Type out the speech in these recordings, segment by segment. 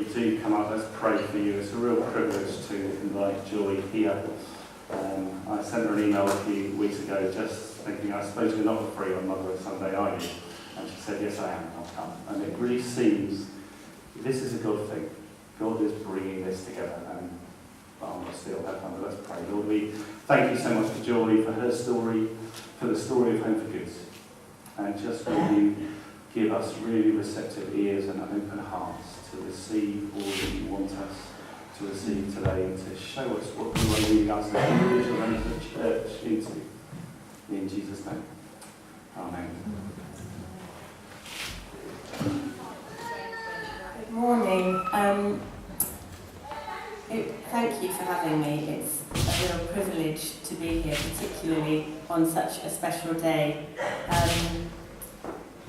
you do come up, let's pray for you. It's a real privilege to invite Joy here. I sent her an email a few weeks ago just thinking, I suppose you're not free on Mother Sunday, are you? And she said, yes, I am, I'll come. And it really seems this is a good thing. God is bringing this together, and I'm still have fun, but let's pray. Lord, we thank you so much for Joy, for her story, for the story of Home for Good. And just will you give us really receptive ears and open hearts to receive all that you want us to receive today, and to show us what you are leading us as individuals and as a church into. In Jesus' name. Amen. Good morning. Thank you for having me. It's a real privilege to be here, particularly on such a special day.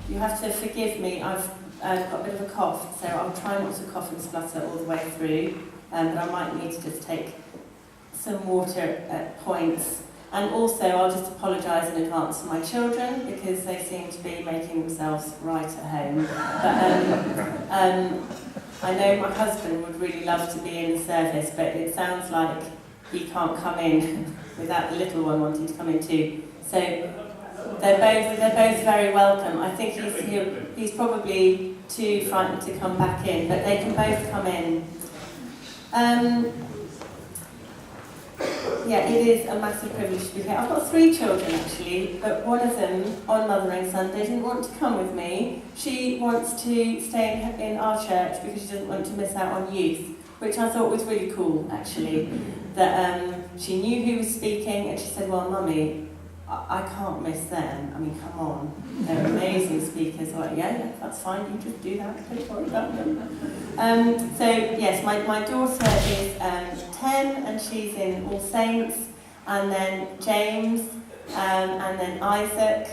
You have to forgive me, I've got a bit of a cough, so I'll try not to cough and splutter all the way through, but I might need to just take some water at points. And also, I'll just apologise in advance to my children, because they seem to be making themselves right at home. But I know my husband would really love to be in the service, but it sounds like he can't come in without the little one wanting to come in too. So they're both very welcome. I think he's probably too frightened to come back in, but they can both come in. Yeah, it is a massive privilege to be here. I've got 3 children actually, but one of them on Mothering Sunday didn't want to come with me. She wants to stay in our church because she doesn't want to miss out on youth, which I thought was really cool actually. That she knew who was speaking, and she said, well, Mummy, I can't miss them. I mean, come on. They're amazing speakers. I'm like, yeah, that's fine. You just do that. Don't worry about them. So, yes, my daughter is 10, and she's in All Saints. And then James, and then Isaac.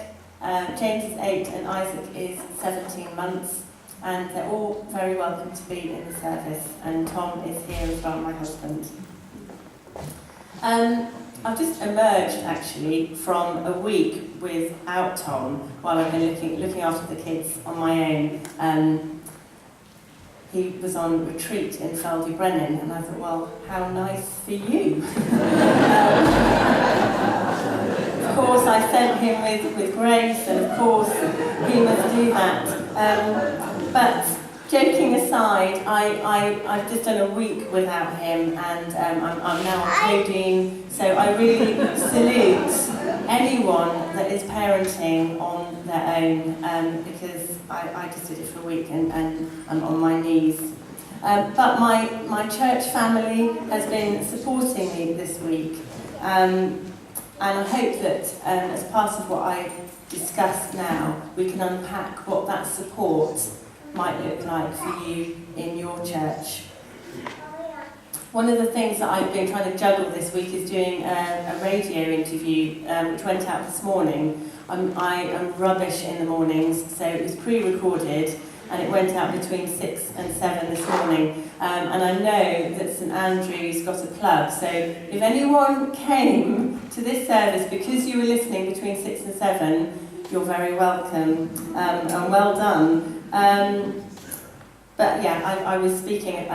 James is 8, and Isaac is 17 months. And they're all very welcome to be in the service. And Tom is here as well, my husband. I've just emerged actually from a week without Tom while I've been looking after the kids on my own. He was on retreat in Feldy Brennan, and I thought, well, how nice for you. Of course, I sent him with grace, and of course he must do that. But joking aside, I've just done a week without him, and I'm now coding. So I really salute anyone that is parenting on their own, because I just did it for a week and I'm on my knees. But my church family has been supporting me this week, and I hope that as part of what I discuss now, we can unpack what that support might look like for you in your church. One of the things that I've been trying to juggle this week is doing a radio interview, which went out this morning. I am rubbish in the mornings, so it was pre-recorded, and it went out between 6 and 7 this morning. And I know that St Andrew's got a plug, so if anyone came to this service because you were listening between 6 and 7, you're very welcome, and well done. But yeah, I was speaking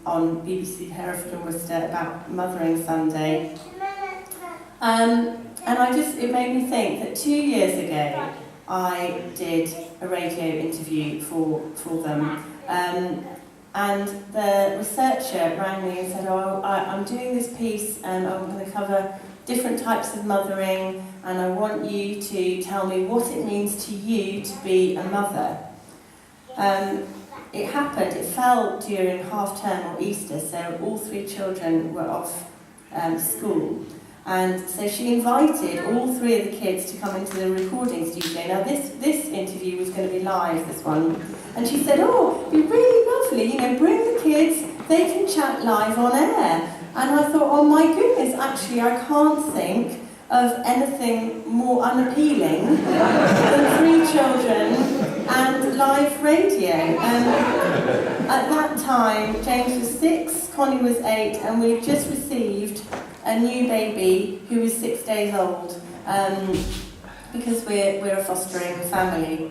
on BBC Hereford and Worcester about Mothering Sunday. And it made me think that 2 years ago, I did a radio interview for them. And the researcher rang me and said, I'm doing this piece, and I'm going to cover different types of mothering, and I want you to tell me what it means to you to be a mother. It fell during half term or Easter, so all 3 children were off school. And so she invited all 3 of the kids to come into the recording studio. Now this interview was going to be live, this one. And she said, it'd be really lovely, bring the kids, they can chat live on air. And I thought, oh my goodness, actually I can't think of anything more unappealing than 3 children and live radio. At that time, James was 6, Connie was 8, and we had just received a new baby who was 6 days old, because we're a fostering family.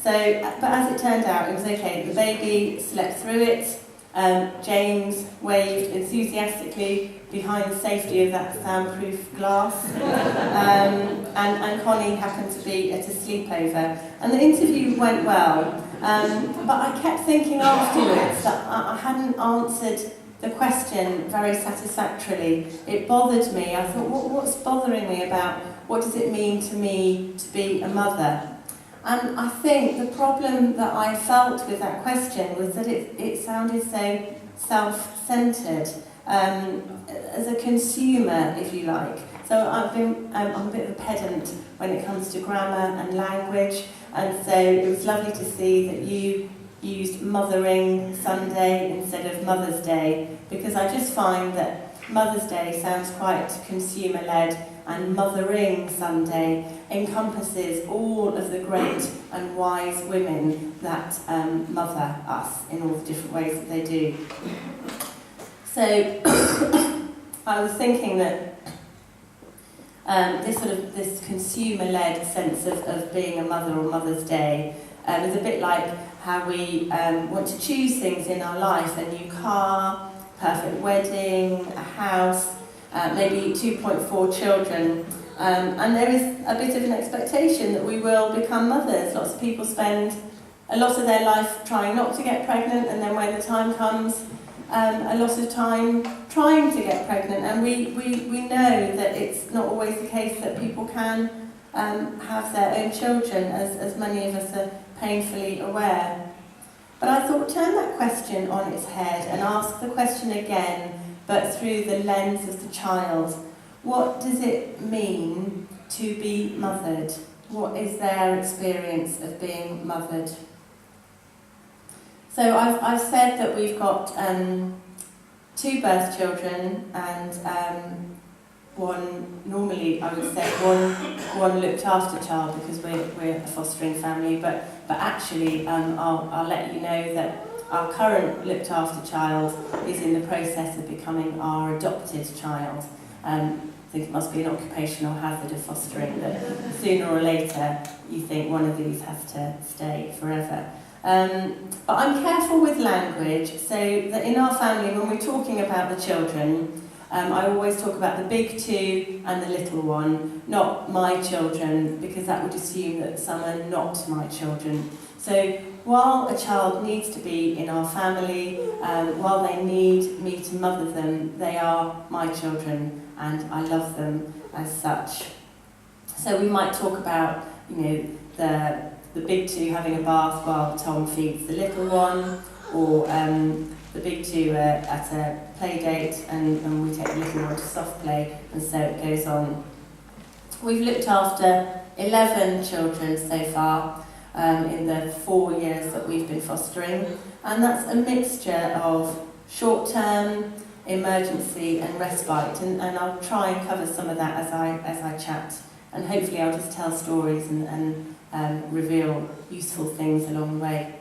So, but as it turned out, it was okay. The baby slept through it, James waved enthusiastically behind the safety of that soundproof glass. And Connie happened to be at a sleepover. And the interview went well. But I kept thinking afterwards that I hadn't answered the question very satisfactorily. It bothered me. I thought, what's bothering me about what does it mean to me to be a mother? And I think the problem that I felt with that question was that it sounded so self-centred, as a consumer, if you like. So I'm a bit of a pedant when it comes to grammar and language, and so it was lovely to see that you used Mothering Sunday instead of Mother's Day, because I just find that Mother's Day sounds quite consumer-led, and Mothering Sunday encompasses all of the great and wise women that mother us in all the different ways that they do. So I was thinking that this consumer-led sense of being a mother or Mother's Day is a bit like how we want to choose things in our life: a new car, perfect wedding, a house, maybe 2.4 children. And there is a bit of an expectation that we will become mothers. Lots of people spend a lot of their life trying not to get pregnant, and then when the time comes, a lot of time trying to get pregnant. And we know that it's not always the case that people can have their own children, as many of us are painfully aware. But I thought, turn that question on its head and ask the question again, but through the lens of the child. What does it mean to be mothered? What is their experience of being mothered? So I've said that we've got 2 birth children and one, normally I would say one looked after child, because we're a fostering family, but actually I'll let you know that our current looked after child is in the process of becoming our adopted child. I think it must be an occupational hazard of fostering that sooner or later you think one of these has to stay forever. But I'm careful with language, so that in our family, when we're talking about the children, I always talk about the big 2 and the little one, not my children, because that would assume that some are not my children. So while a child needs to be in our family, while they need me to mother them, they are my children, and I love them as such. So we might talk about, the big 2 having a bath while Tom feeds the little one, or the big 2 at a play date and we take the little one to soft play, and so it goes on. We've looked after 11 children so far in the 4 years that we've been fostering, and that's a mixture of short-term, emergency and respite, and I'll try and cover some of that as I chat, and hopefully I'll just tell stories and reveal useful things along the way.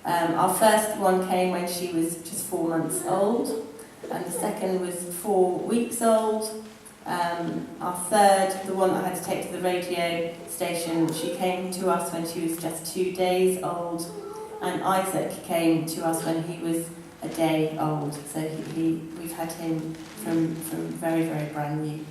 Our first one came when she was just 4 months old, and the second was 4 weeks old. Our third, the one that I had to take to the radio station, she came to us when she was just 2 days old, and Isaac came to us when he was a day old, so we've had him from very, very brand new.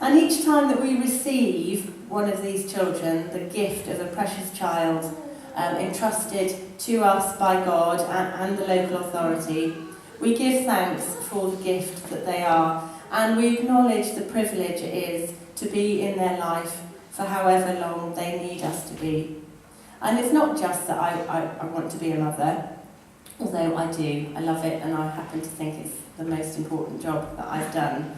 And each time that we receive one of these children, the gift of a precious child entrusted to us by God and the local authority, we give thanks for the gift that they are, and we acknowledge the privilege it is to be in their life for however long they need us to be. And it's not just that I want to be a mother, although I do, I love it, and I happen to think it's the most important job that I've done.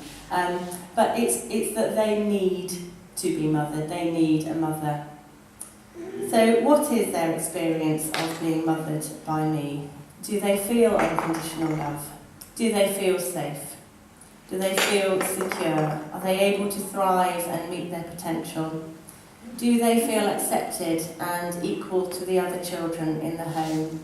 But it's that they need to be mothered, they need a mother. So what is their experience of being mothered by me? Do they feel unconditional love? Do they feel safe? Do they feel secure? Are they able to thrive and meet their potential? Do they feel accepted and equal to the other children in the home?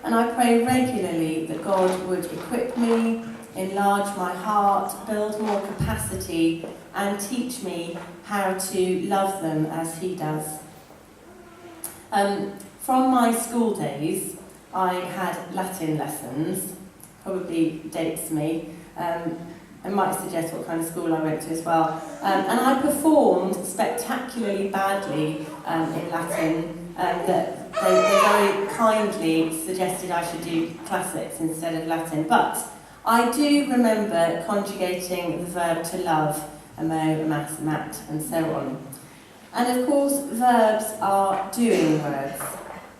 And I pray regularly that God would equip me, enlarge my heart, build more capacity, and teach me how to love them as He does. From my school days, I had Latin lessons, probably dates me. I might suggest what kind of school I went to as well. And I performed spectacularly badly in Latin, that they very kindly suggested I should do classics instead of Latin. But I do remember conjugating the verb to love, amo, amas, amat, and so on. And of course, verbs are doing words,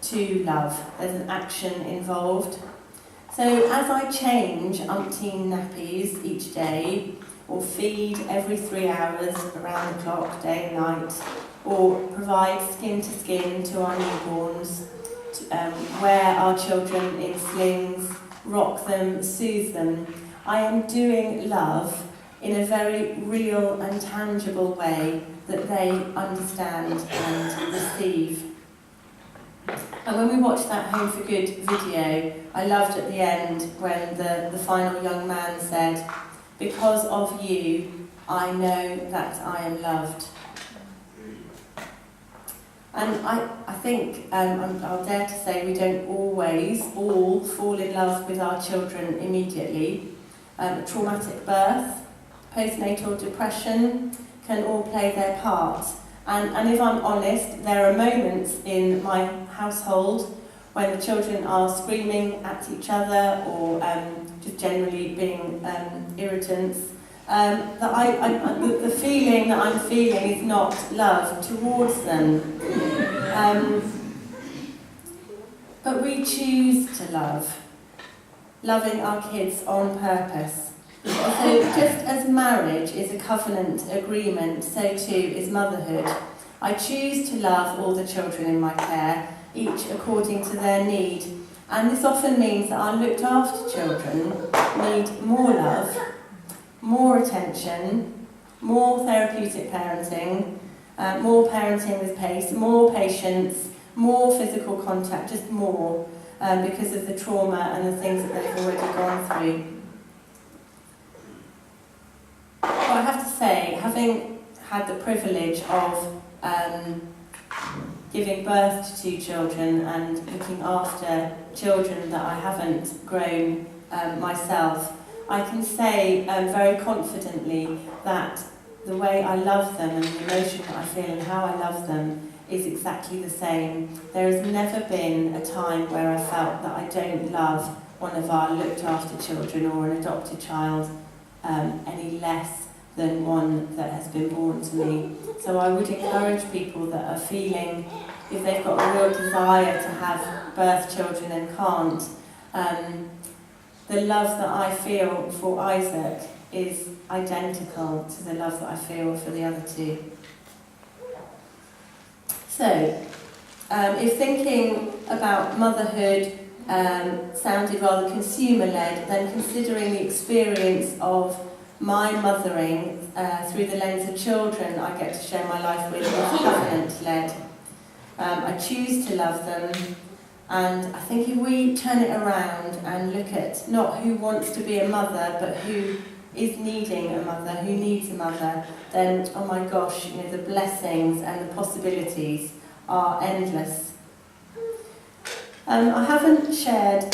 to love. There's an action involved. So as I change umpteen nappies each day, or feed every 3 hours around the clock, day and night, or provide skin to skin to our newborns, wear our children in slings, rock them, soothe them, I am doing love in a very real and tangible way that they understand and receive. And when we watched that Home for Good video, I loved at the end when the final young man said, "Because of you, I know that I am loved." And I think, I'll dare to say, we don't always all fall in love with our children immediately. Traumatic birth, postnatal depression can all play their part. And if I'm honest, there are moments in my household when the children are screaming at each other or just generally being irritants, that the feeling that I'm feeling is not love towards them. But we choose to love, loving our kids on purpose. So just as marriage is a covenant agreement, so too is motherhood. I choose to love all the children in my care, each according to their need. And this often means that our looked after children need more love, more attention, more therapeutic parenting, more parenting with pace, more patience, more physical contact, just more, because of the trauma and the things that they've already gone through. But I have to say, having had the privilege of giving birth to 2 children and looking after children that I haven't grown myself, I can say very confidently that the way I love them and the emotion that I feel and how I love them is exactly the same. There has never been a time where I felt that I don't love one of our looked after children or an adopted child any less than one that has been born to me. So I would encourage people that are feeling, if they've got a real desire to have birth children and can't, the love that I feel for Isaac is identical to the love that I feel for the other 2. So, if thinking about motherhood sounded rather consumer-led, then considering the experience of my mothering through the lens of children I get to share my life with is covenant-led. I choose to love them, and I think if we turn it around and look at not who wants to be a mother, but who is needing a mother, who needs a mother, then, oh my gosh, the blessings and the possibilities are endless. I haven't shared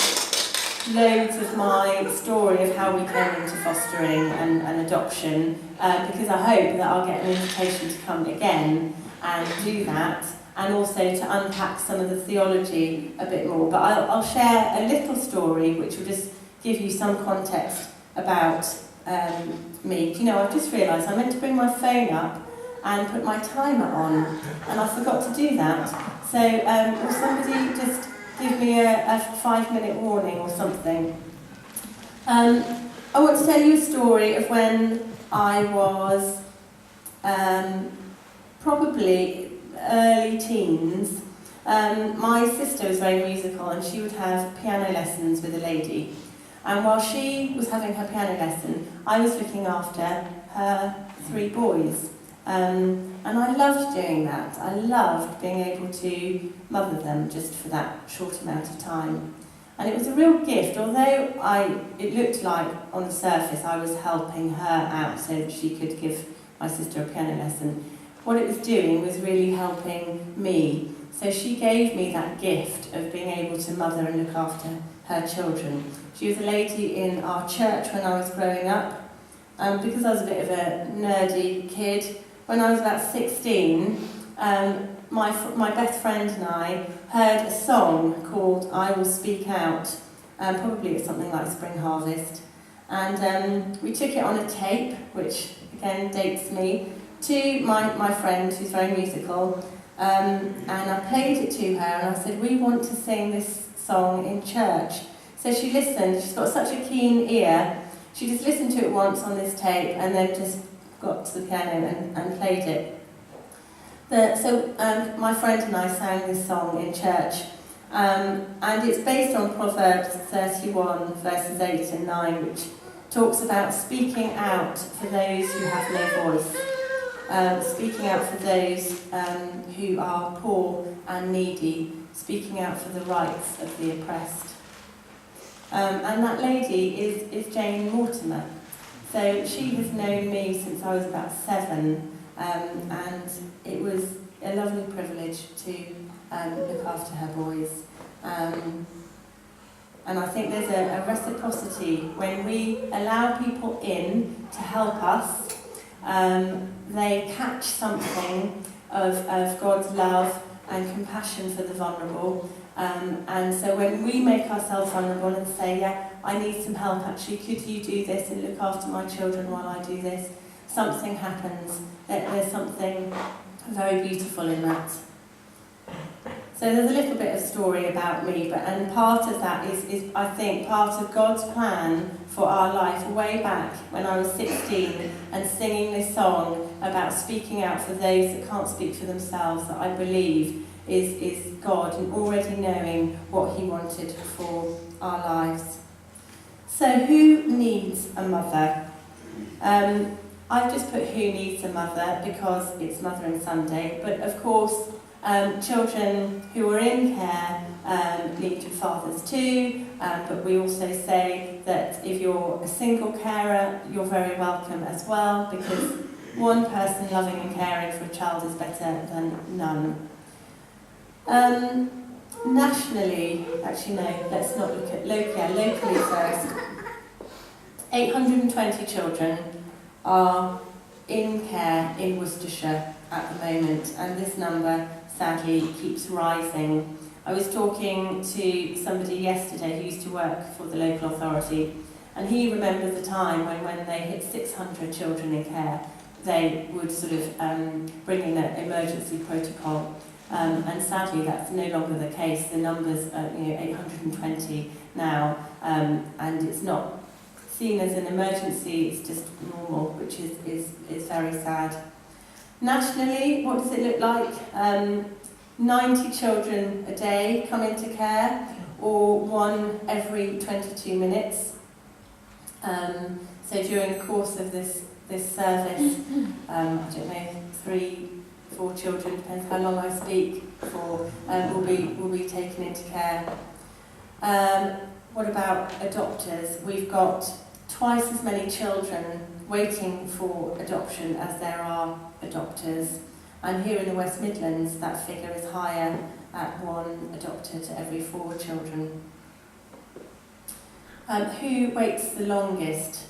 loads of my story of how we came into fostering and adoption, because I hope that I'll get an invitation to come again and do that, and also to unpack some of the theology a bit more. But I'll share a little story which will just give you some context about me. Do you know, I've just realised I meant to bring my phone up and put my timer on, and I forgot to do that. So will somebody just give me a 5-minute warning or something? I want to tell you a story of when I was probably early teens. My sister was very musical and she would have piano lessons with a lady. And while she was having her piano lesson, I was looking after her 3 boys. And I loved doing that. I loved being able to mother them just for that short amount of time. And it was a real gift, although it looked like on the surface I was helping her out so that she could give my sister a piano lesson. What it was doing was really helping me. So she gave me that gift of being able to mother and look after her children. She was a lady in our church when I was growing up. Because I was a bit of a nerdy kid, when I was about 16, my best friend and I heard a song called I Will Speak Out. Probably it's something like Spring Harvest. And we took it on a tape, which again dates me, to my friend who's very musical. And I played it to her and I said, we want to sing this song in church. So she listened, she's got such a keen ear, she just listened to it once on this tape and then just got to the piano and played it. So my friend and I sang this song in church, and it's based on Proverbs 31 verses 8 and 9, which talks about speaking out for those who have no voice, speaking out for those who are poor and needy, speaking out for the rights of the oppressed. And that lady is Jane Mortimer. So she has known me since I was about 7, and it was a lovely privilege to look after her boys. And I think there's a reciprocity when we allow people in to help us. They catch something of God's love and compassion for the vulnerable. And so when we make ourselves vulnerable and say, yeah, I need some help actually, could you do this and look after my children while I do this? Something happens. There's something very beautiful in that. So there's a little bit of story about me, and part of that is I think part of God's plan for our life way back when I was 16 and singing this song about speaking out for those that can't speak for themselves, that I believe is God and already knowing what he wanted for our lives. So who needs a mother? I've just put who needs a mother because it's Mothering Sunday, but of course children who are in care need fathers too, but we also say that if you're a single carer, you're very welcome as well, because one person loving and caring for a child is better than none. Nationally, actually no, let's not look at locally first. 820 children are in care in Worcestershire at the moment, and this number sadly keeps rising. I was talking to somebody yesterday who used to work for the local authority, and he remembers the time when they hit 600 children in care, they would sort of bring in an emergency protocol. And sadly, that's no longer the case. The numbers are 820 now, and it's not seen as an emergency, it's just normal, which is very sad. Nationally, what does it look like? 90 children a day come into care, or one every 22 minutes. So during the course of this service, I don't know, 3-4 children, depends how long I speak for, will be taken into care. What about adopters? We've got twice as many children waiting for adoption as there are adopters. And here in the West Midlands, that figure is higher at 1 adopter to every 4 children. Who waits the longest?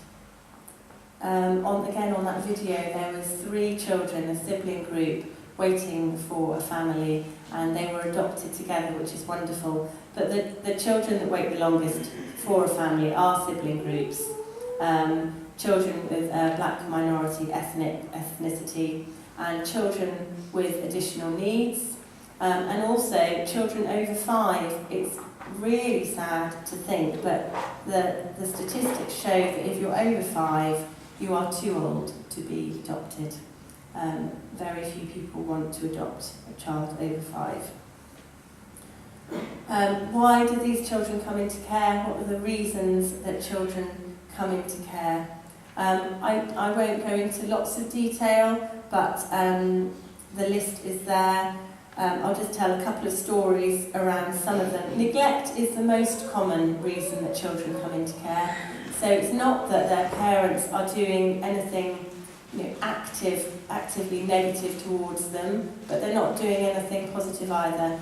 Again, on that video, there was 3 children, a sibling group, waiting for a family, and they were adopted together, which is wonderful. But the children that wait the longest for a family are sibling groups. Children with black minority ethnicity, and children with additional needs, and also children over 5. It's really sad to think, but the statistics show that if you're over 5, you are too old to be adopted. Very few people want to adopt a child over 5. Why do these children come into care? What are the reasons that children come into care? I won't go into lots of detail, but the list is there. I'll just tell a couple of stories around some of them. Neglect is the most common reason that children come into care. So it's not that their parents are doing anything actively negative towards them, but they're not doing anything positive either.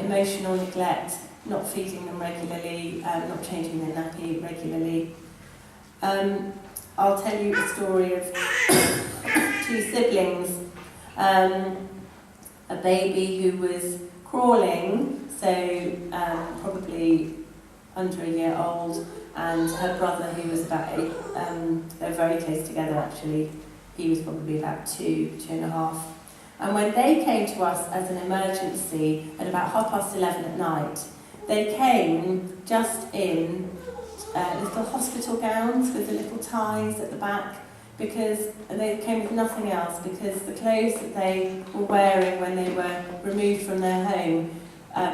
Emotional neglect, not feeding them regularly, not changing their nappy regularly. I'll tell you a story of two siblings. A baby who was crawling, so probably under a year old, and her brother who was about 8, they're very close together actually, he was probably about 2.5. And when they came to us as an emergency at about 11:30 at night, they came just in little hospital gowns with the little ties at the back, because they came with nothing else, because the clothes that they were wearing when they were removed from their home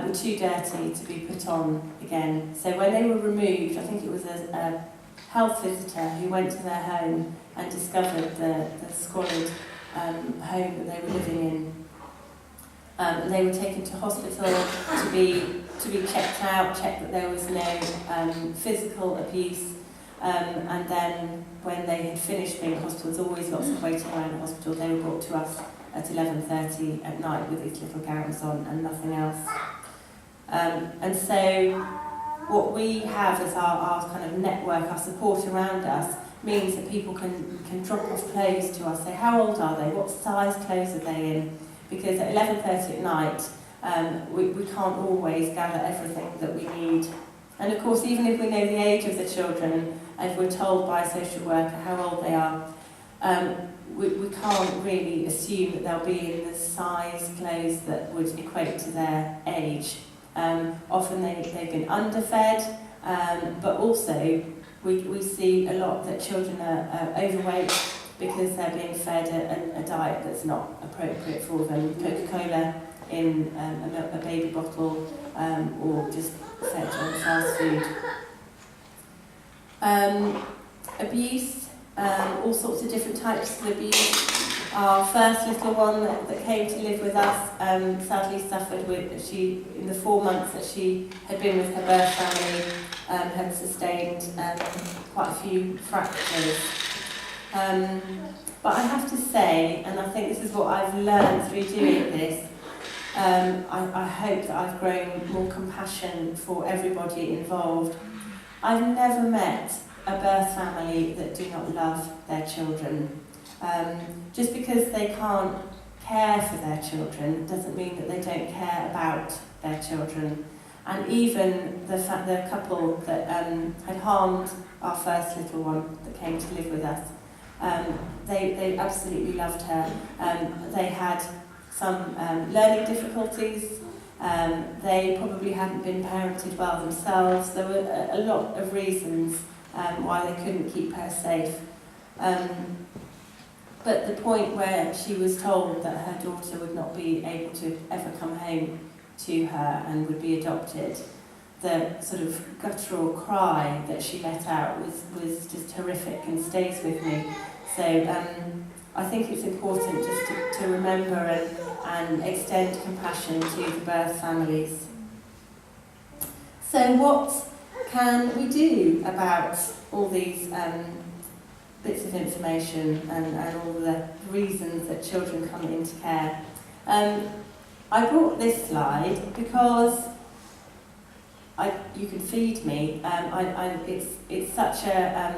were too dirty to be put on again. So when they were removed, I think it was a health visitor who went to their home and discovered the squalid home that they were living in. And they were taken to hospital to be checked out, checked that there was no physical abuse. And then when they had finished being at hospital, there's always lots of waiting around the hospital, they were brought to us at 11:30 at night with these little gowns on and nothing else. And so what we have as our kind of network, our support around us, means that people can drop off clothes to us, say how old are they, what size clothes are they in, because at 11:30 at night we can't always gather everything that we need. And of course, even if we know the age of the children, and we're told by a social worker how old they are, we can't really assume that they'll be in the size clothes that would equate to their age. Often they've been underfed, but also we see a lot that children are overweight because they're being fed a diet that's not appropriate for them. Coca-Cola in a baby bottle, or just fed on fast food. Abuse, all sorts of different types of abuse. Our first little one that came to live with us sadly suffered in the 4 months that she had been with her birth family, had sustained quite a few fractures. But I have to say, and I think this is what I've learned through doing this, I hope that I've grown more compassion for everybody involved. I've never met a birth family that do not love their children. Just because they can't care for their children doesn't mean that they don't care about their children. And even the couple that had harmed our first little one that came to live with us, they absolutely loved her. They had some learning difficulties. They probably hadn't been parented well themselves. There were a lot of reasons why they couldn't keep her safe. But the point where she was told that her daughter would not be able to ever come home to her and would be adopted, the sort of guttural cry that she let out was just horrific and stays with me. So I think it's important just to remember and extend compassion to the birth families. So what can we do about all these bits of information and all the reasons that children come into care? I brought this slide because you can feed me. It's such a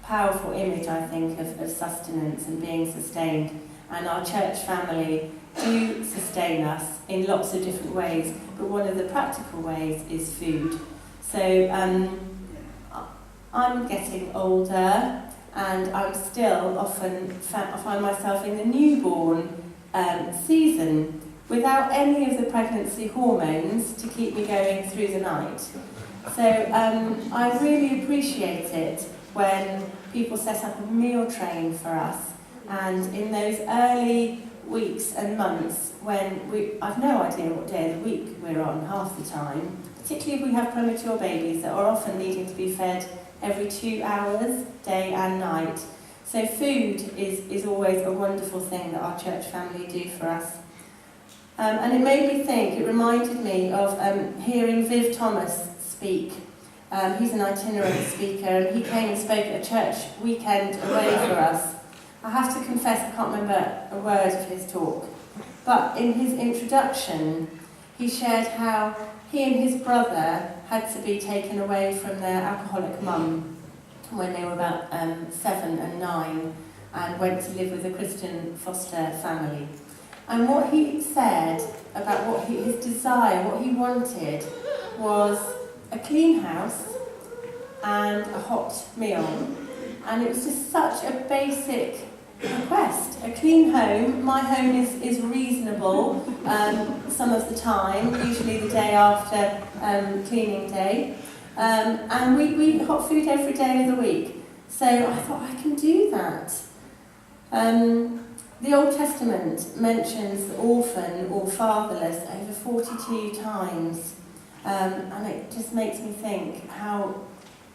powerful image, I think, of sustenance and being sustained. And our church family do sustain us in lots of different ways, but one of the practical ways is food. So I'm getting older, and I'm still often find myself in the newborn season without any of the pregnancy hormones to keep me going through the night. So I really appreciate it when people set up a meal train for us, and in those early weeks and months when I've no idea what day of the week we're on half the time, particularly if we have premature babies that are often needing to be fed every 2 hours, day and night. So food is always a wonderful thing that our church family do for us. And it made me think, it reminded me of hearing Viv Thomas speak. He's an itinerant speaker, and he came and spoke at a church weekend away for us. I have to confess I can't remember a word of his talk, but in his introduction he shared how he and his brother had to be taken away from their alcoholic mum when they were about 7 and 9 and went to live with a Christian foster family. And what he said about his desire, what he wanted, was a clean house and a hot meal. And it was just such a basic request. A clean home. My home is reasonable some of the time, usually the day after cleaning day. And we eat hot food every day of the week. So I thought, I can do that. The Old Testament mentions the orphan or fatherless over 42 times. And it just makes me think how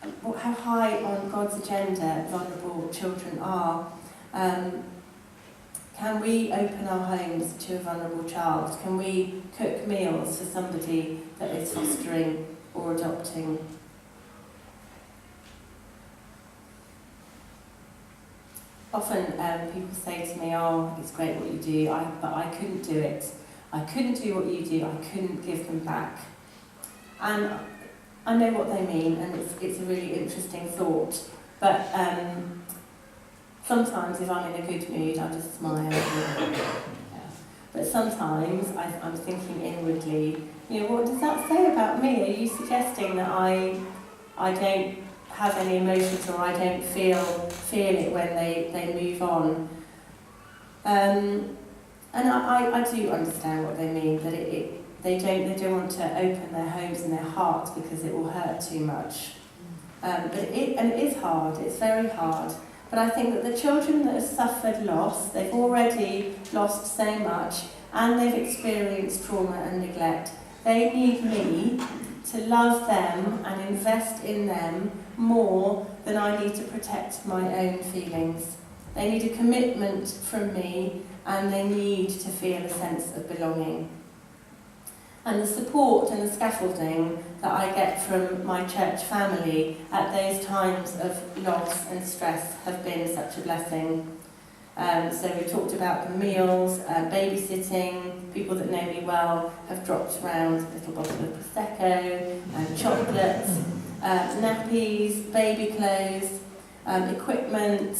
high on God's agenda vulnerable children are. Can we open our homes to a vulnerable child? Can we cook meals for somebody that is fostering or adopting? Often people say to me, oh, it's great what you do, but I couldn't do it. I couldn't do what you do, I couldn't give them back. And I know what they mean, and it's a really interesting thought. But sometimes if I'm in a good mood, I just smile. But sometimes I'm thinking inwardly, what does that say about me? Are you suggesting that I don't have any emotions, or I don't feel it when they move on? And I do understand what they mean, that they don't want to open their homes and their hearts because it will hurt too much. But it is hard, it's very hard. But I think that the children that have suffered loss, they've already lost so much, and they've experienced trauma and neglect, they need me to love them and invest in them more than I need to protect my own feelings. They need a commitment from me, and they need to feel a sense of belonging. And the support and the scaffolding that I get from my church family at those times of loss and stress have been such a blessing. So we talked about the meals, babysitting. People that know me well have dropped around a little bottle of Prosecco, chocolates, nappies, baby clothes, equipment,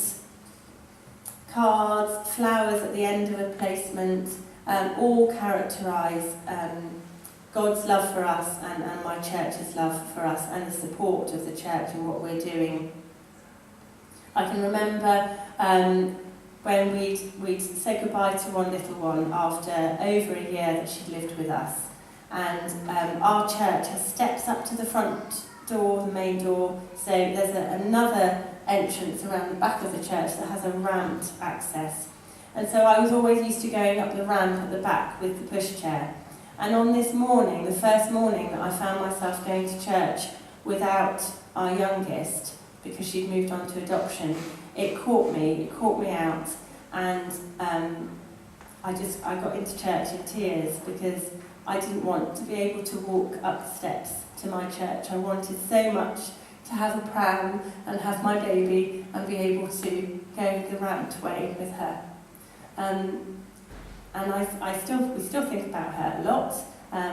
cards, flowers at the end of a placement, all characterise God's love for us and my church's love for us, and the support of the church and what we're doing. I can remember when we'd said goodbye to one little one after over a year that she'd lived with us. And our church has steps up to the front door, the main door, so there's another entrance around the back of the church that has a ramped access. And so I was always used to going up the ramp at the back with the pushchair. And on this morning, the first morning that I found myself going to church without our youngest, because she'd moved on to adoption, it caught me out, and I got into church in tears because I didn't want to be able to walk up the steps to my church. I wanted so much to have a pram and have my baby and be able to go the ramped way with her. And we still think about her a lot.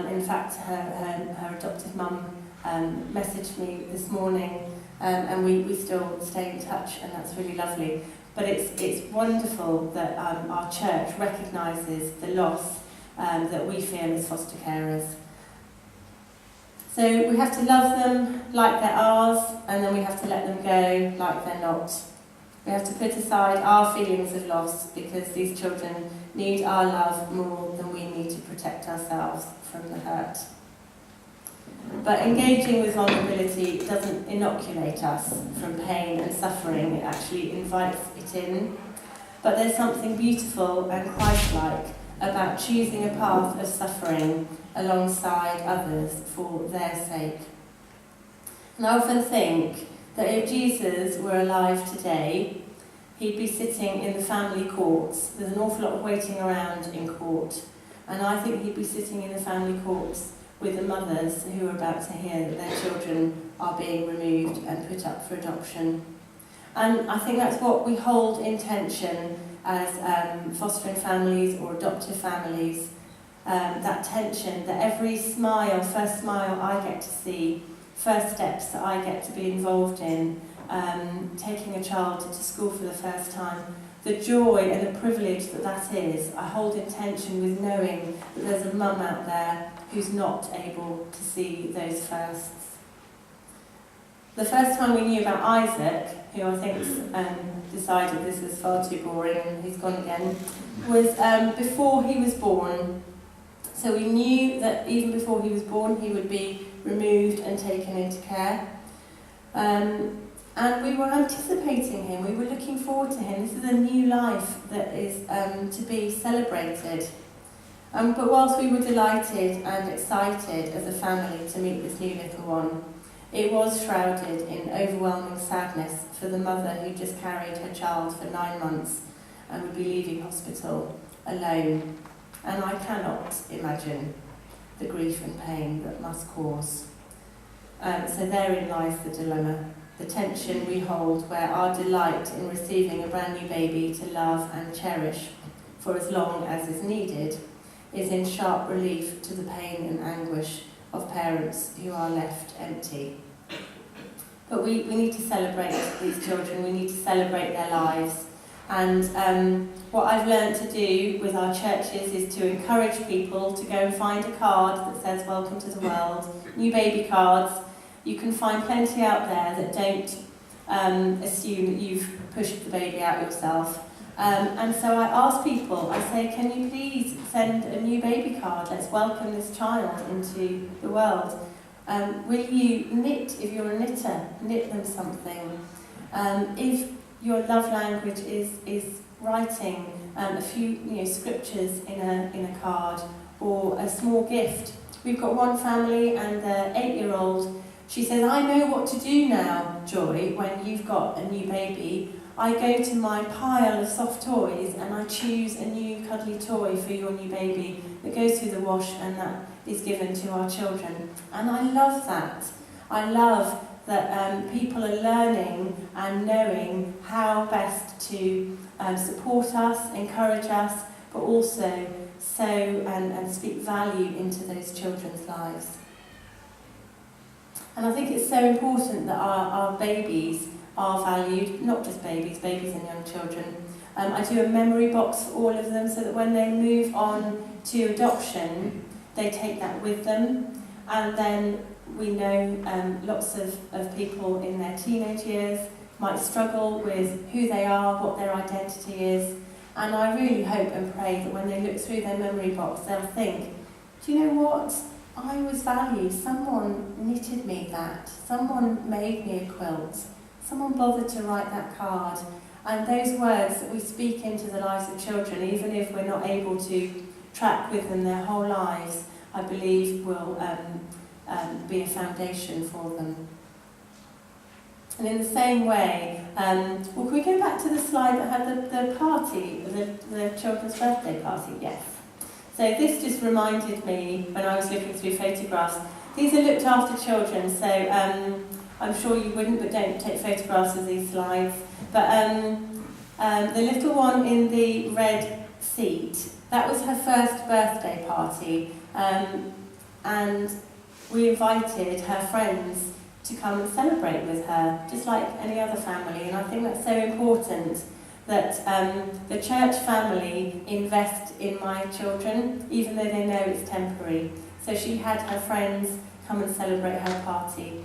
In fact, her adopted mum messaged me this morning, and we still stay in touch, and that's really lovely. But it's wonderful that our church recognises the loss that we feel as foster carers. So we have to love them like they're ours, and then we have to let them go like they're not. We have to put aside our feelings of loss because these children need our love more than we need to protect ourselves from the hurt. But engaging with vulnerability doesn't inoculate us from pain and suffering, it actually invites it in. But there's something beautiful and Christ-like about choosing a path of suffering alongside others for their sake. And I often think that if Jesus were alive today, he'd be sitting in the family courts. There's an awful lot of waiting around in court. And I think he'd be sitting in the family courts with the mothers who are about to hear that their children are being removed and put up for adoption. And I think that's what we hold in tension as fostering families or adoptive families, that tension, that every smile, first smile I get to see, first steps that I get to be involved in, taking a child to school for the first time, the joy and the privilege that that is, I hold in tension with knowing that there's a mum out there who's not able to see those firsts. The first time we knew about Isaac, who I think decided this was far too boring and he's gone again, was before he was born. So we knew that even before he was born he would be removed and taken into care. And we were anticipating him, we were looking forward to him. This is a new life that is to be celebrated. But whilst we were delighted and excited as a family to meet this new little one, it was shrouded in overwhelming sadness for the mother who just carried her child for 9 months and would be leaving hospital alone. And I cannot imagine the grief and pain that must cause. So therein lies the dilemma, the tension we hold where our delight in receiving a brand new baby to love and cherish for as long as is needed is in sharp relief to the pain and anguish of parents who are left empty. But we need to celebrate these children, we need to celebrate their lives. And what I've learned to do with our churches is to encourage people to go and find a card that says welcome to the world, new baby cards. You can find plenty out there that don't assume that you've pushed the baby out yourself. And so I ask people, I say, can you please send a new baby card? Let's welcome this child into the world. Will you knit, if you're a knitter, knit them something? If your love language is writing a few scriptures in a card or a small gift. We've got one family and the 8-year-old, she says, I know what to do now, Joy, when you've got a new baby. I go to my pile of soft toys and I choose a new cuddly toy for your new baby that goes through the wash and that is given to our children. And I love that. I love that people are learning and knowing how best to support us, encourage us, but also sow and speak value into those children's lives. And I think it's so important that our babies are valued, not just babies and young children. I do a memory box for all of them so that when they move on to adoption, they take that with them. And then we know lots of people in their teenage years might struggle with who they are, what their identity is. And I really hope and pray that when they look through their memory box, they'll think, do you know what? I was valued. Someone knitted me that. Someone made me a quilt. Someone bothered to write that card. And those words that we speak into the lives of children, even if we're not able to track with them their whole lives, I believe will be a foundation for them. And in the same way, well, can we go back to the slide that had the party, the children's birthday party? Yes. So this just reminded me, when I was looking through photographs, these are looked after children, so I'm sure you wouldn't, but don't take photographs of these slides. But the little one in the red seat, that was her first birthday party, and we invited her friends to come and celebrate with her, just like any other family. And I think that's so important that the church family invest in my children, even though they know it's temporary. So she had her friends come and celebrate her party.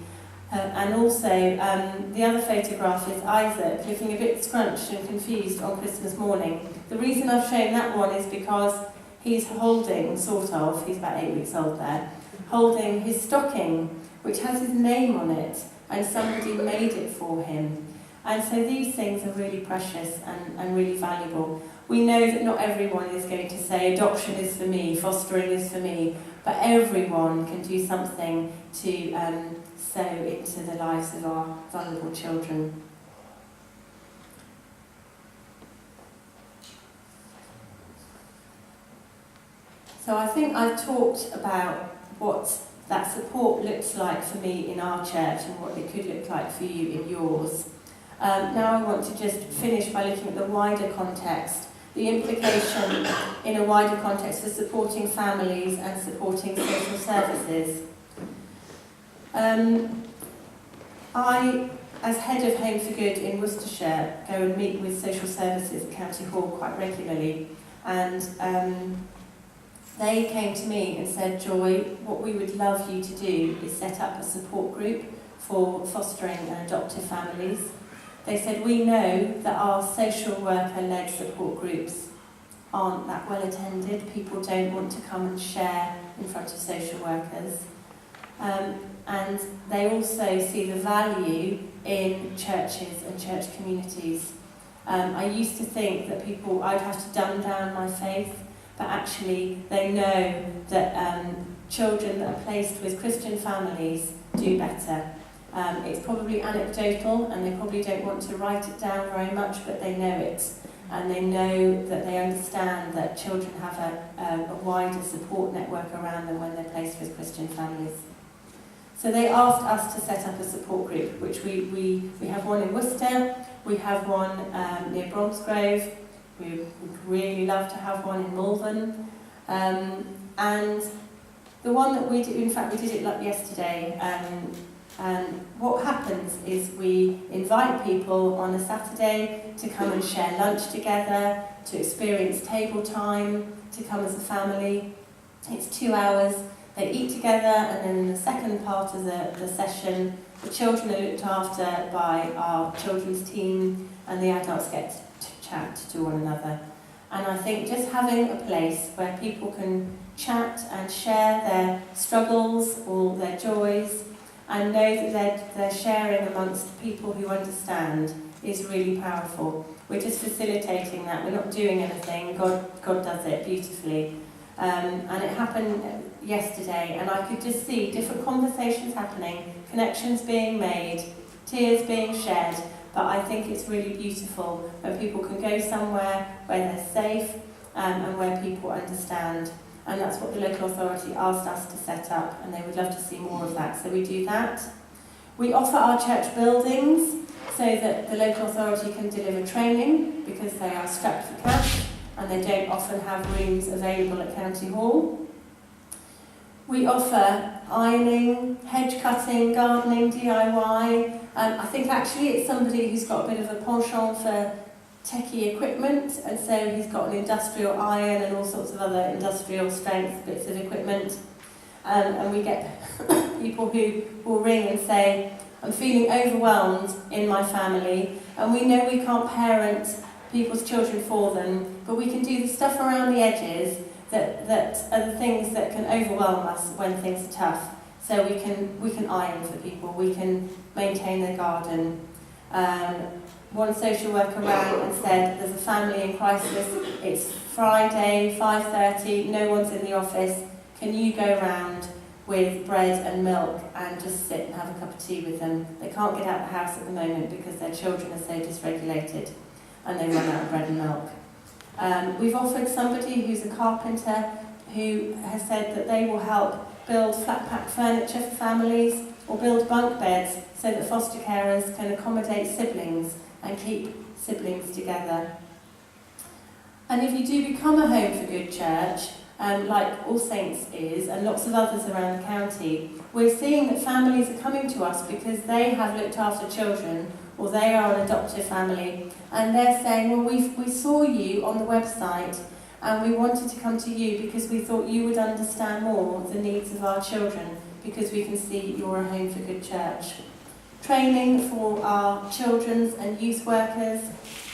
And also, the other photograph is Isaac looking a bit scrunched and confused on Christmas morning. The reason I've shown that one is because he's holding, sort of, he's about 8 weeks old there, holding his stocking, which has his name on it, and somebody made it for him. And so these things are really precious and really valuable. We know that not everyone is going to say, adoption is for me, fostering is for me, but everyone can do something to sow into the lives of our vulnerable children. So I think I've talked about what that support looks like for me in our church and what it could look like for you in yours. Now I want to just finish by looking at the wider context, the implication in a wider context for supporting families and supporting social services. I, as head of Home for Good in Worcestershire, go and meet with social services at County Hall quite regularly, and they came to me and said, Joy, what we would love you to do is set up a support group for fostering and adoptive families. They said, we know that our social worker-led support groups aren't that well attended. People don't want to come and share in front of social workers. And they also see the value in churches and church communities. I used to think that I'd have to dumb down my faith, but actually they know that children that are placed with Christian families do better. It's probably anecdotal and they probably don't want to write it down very much, but they know it. And they know that they understand that children have a wider support network around them when they're placed with Christian families. So they asked us to set up a support group, which we have one in Worcester, we have one near Bromsgrove, we would really love to have one in Malvern, and the one that we did, in fact we did it like yesterday, and what happens is we invite people on a Saturday to come and share lunch together, to experience table time, to come as a family. It's 2 hours. They eat together, and then in the second part of the session, the children are looked after by our children's team, and the adults get to chat to one another. And I think just having a place where people can chat and share their struggles or their joys, and know that they're sharing amongst people who understand, is really powerful. We're just facilitating that. We're not doing anything. God does it beautifully. And it happened yesterday, and I could just see different conversations happening, connections being made, tears being shed, but I think it's really beautiful when people can go somewhere where they're safe and where people understand. And that's what the local authority asked us to set up, and they would love to see more of that, so we do that. We offer our church buildings so that the local authority can deliver training, because they are strapped for cash and they don't often have rooms available at County Hall. We offer ironing, hedge cutting, gardening, DIY. I think actually it's somebody who's got a bit of a penchant for techie equipment, and so he's got an industrial iron and all sorts of other industrial strength bits of equipment. And we get people who will ring and say, I'm feeling overwhelmed in my family, and we know we can't parent people's children for them, but we can do the stuff around the edges that are the things that can overwhelm us when things are tough. So we can iron for people, we can maintain their garden. One social worker rang and said, there's a family in crisis, it's Friday, 5:30, no one's in the office, can you go round with bread and milk and just sit and have a cup of tea with them? They can't get out of the house at the moment because their children are so dysregulated and they run out of bread and milk. We've offered somebody who's a carpenter who has said that they will help build flat pack furniture for families or build bunk beds so that foster carers can accommodate siblings and keep siblings together. And if you do become a Home for Good church, like All Saints is, and lots of others around the county, we're seeing that families are coming to us because they have looked after children, or they are an adoptive family, and they're saying, well, we saw you on the website, and we wanted to come to you because we thought you would understand more the needs of our children, because we can see you're a Home for Good church. Training for our children's and youth workers,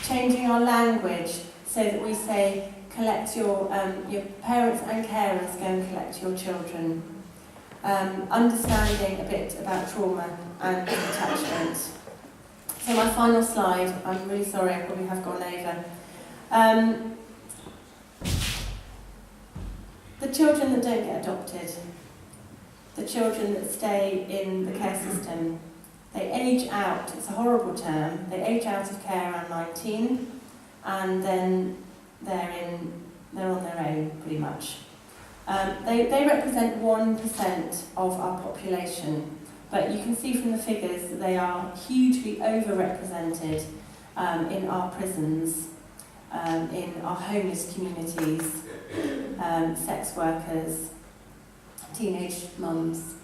changing our language so that we say, collect your parents and carers, go and collect your children. Understanding a bit about trauma and attachment. So my final slide, I'm really sorry, I probably have gone over. The children that don't get adopted, the children that stay in the care system, they age out, it's a horrible term, they age out of care around 19, and then they're on their own, pretty much. They represent 1% of our population, but you can see from the figures that they are hugely overrepresented in our prisons, in our homeless communities, sex workers, teenage mums.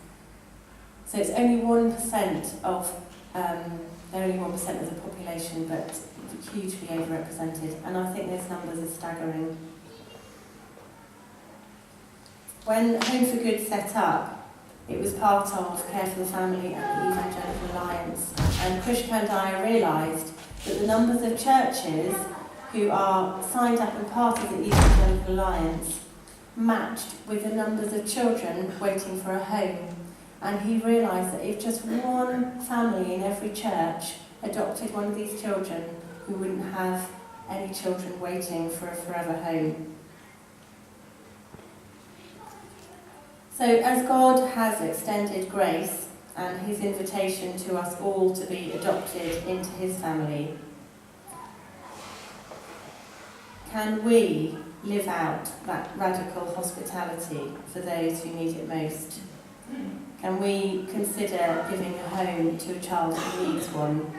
So it's only 1% of, they're only 1% of the population, but hugely overrepresented, and I think those numbers are staggering. When Home for Good set up, it was part of Care for the Family and the Evangelical Alliance, and Krishka and I realised that the numbers of churches who are signed up and part of the Evangelical Alliance matched with the numbers of children waiting for a home. And he realised that if just one family in every church adopted one of these children, we wouldn't have any children waiting for a forever home. So as God has extended grace and his invitation to us all to be adopted into his family, can we live out that radical hospitality for those who need it most? Can we consider giving a home to a child who needs one,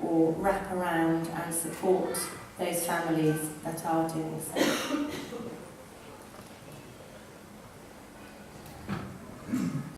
or wrap around and support those families that are doing so?